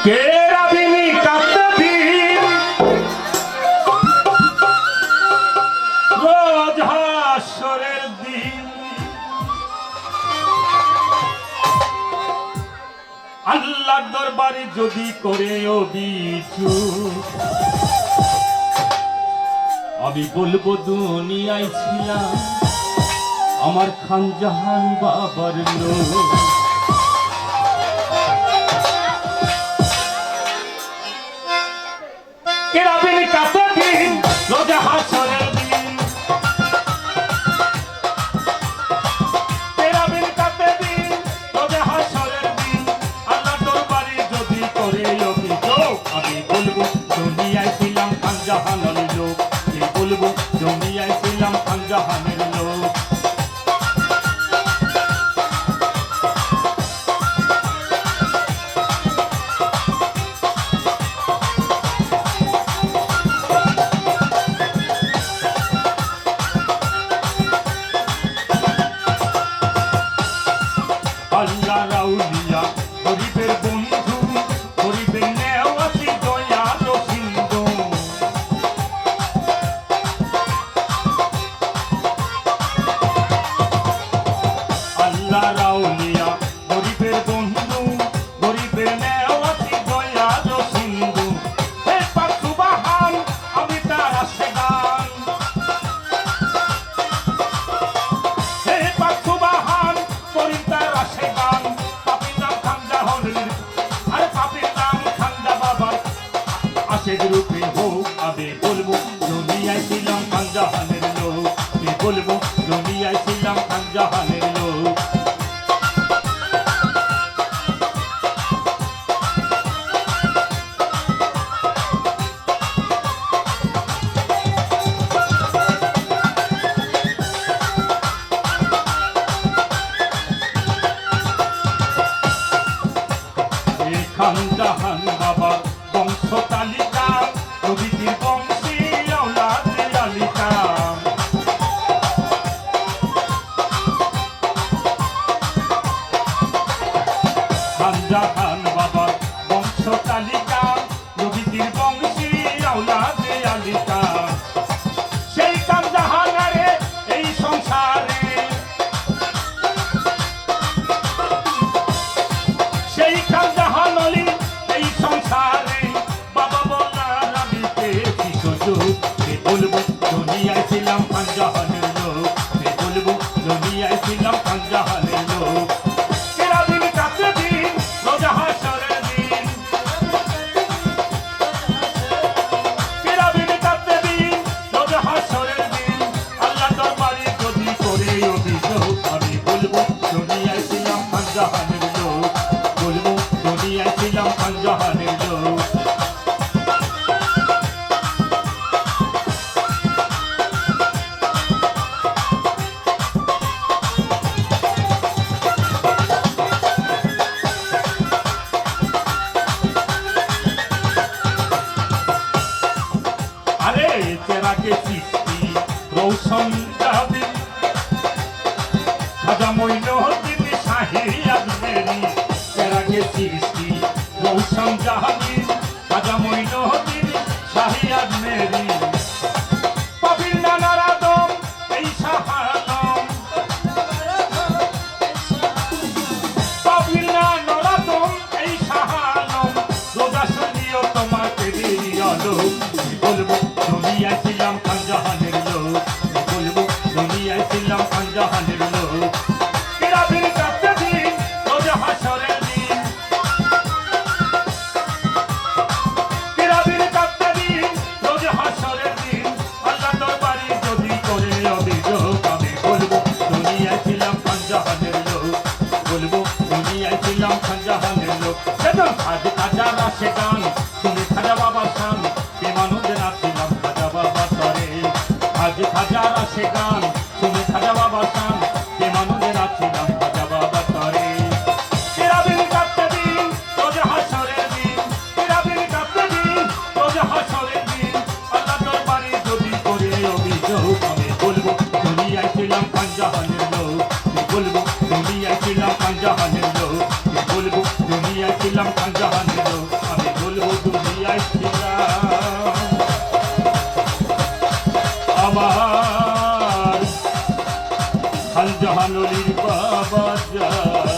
কেরাবিনী কাতদিন রোজ হাসরের দিন আল্লাহর দরবারে যদি করে অভিযোগ আমি বলবো দুনিয়ায় ছিলাম আমার খানজাহান বাবার লোক। কেরাবিনী কাতদিন রোজ হাসরের দিন কেরাবিনী কাতদিন রোজ হাসরের দিন আল্লাহর দরবারে যদি করে অভিযোগ আমি বলবো দুনিয়ায় ছিলাম খানজাহানের লোক। আমি বলবো দুনিয়ায় ছিলাম খানজাহানের লোক। আল্লাহ রাউলিয়া গরিবের বন্ধু গরিবের নেওয়াতি দয়াল সিন্ধু আল্লাহ রাউলিয়া গরিবের বন্ধু গরিবের নেওয়াতি দয়াল সিন্ধু হে পাক সুবহান আমি তার আশিকান হে পাক সুবহান করি তার আশিকান পাপীর নাম খানজাহানের আরে পাপীর নাম খানজা বাবার আশেক রূপে হোক আমি বলবো দুনিয়ায় ছিলাম খানজাহানের লোক। আমি বলবো দুনিয়ায় ছিলাম খানজাহানের লোক। খানজাহান বাবা বংশ তালিকা নবীজির বংশী আওলাদে আলিকা খানজাহান বাবা বংশ তালিকা নবীজির বংশী আওলাদে আলিকা সেই খানজাহানারে এই সংসারে সেই খানজাহান অলি এই সংসারে বাবা বলার আমি পেয়েছি সুযোগ। আমি বলবো দুনিয়ায় ছিলাম খানজাহানের লোক। আমি বলবো দুনিয়ায় ছিলাম খানজাহানের লোক। কেরাবিনী কাতদিন রোজ হাসরের দিন কেরাবিনী কাতদিন রোজ হাসরের দিন আল্লাহ দরবারে যদি করে অভিযোগ আমি বলবো দুনিয়ায় ছিলাম খানজাহানের লোক। বলবো দুনিয়ায় ছিলাম খানজাহানের লোক। আরে চেরাকে সৃষ্টি রৌশন যাবে খাজা মঈনুদ্দিন শাহী আজমেরি চেরাকে সৃষ্টি রৌশন জাহাঙ্গীর খাজা মঈনুদ্দিন শাহী আজমেরি পাপীর নানার আদম এই শাহ আলম পাপীর নানার আদম এই শাহ আলম রোজা শুনিও তোমাকে দিয়ালো। বলবো দুনিয়ায় ছিলাম খানজাহানের লোক। বলবো দুনিয়ায় ছিলাম খানজাহানের লোক। কেরাবিনী কাতদিন রোজ হাসরের দিন কেরাবিনী কাতদিন রোজ হাসরের দিন আল্লাহ দরবারে যদি করে অভিযোগ আমি বলবো দুনিয়ায় ছিলাম খানজাহানের লোক। বলবো দুনিয়ায় ছিলাম খানজাহানের লোক। সেদিন আজ খাজা রাশে গান শুনে খাজা বাবার শান প্রেমানন্দে নাচছিলাম খাজা বাবা তরে। আজ খাজা রাশে গান শুনে খাজা বাবার শান প্রেমানন্দে নাচছিলাম খাজা বাবা তরে। কেরাবিনী কাতদিন রোজ হাসরের দিন কেরাবিনী কাতদিন রোজ হাসরের দিন আল্লাহ দরবারে যদি করে অভিযোগ আমি বলবো দুনিয়ায় ছিলাম খানজাহানের লোক। আমি বলবো দুনিয়ায় ছিলাম খানজাহানের লোক। আমি বলবো দুনিয়ায় ছিলাম খানজাহানের লোক। খান জাহান অলির বাবা যায়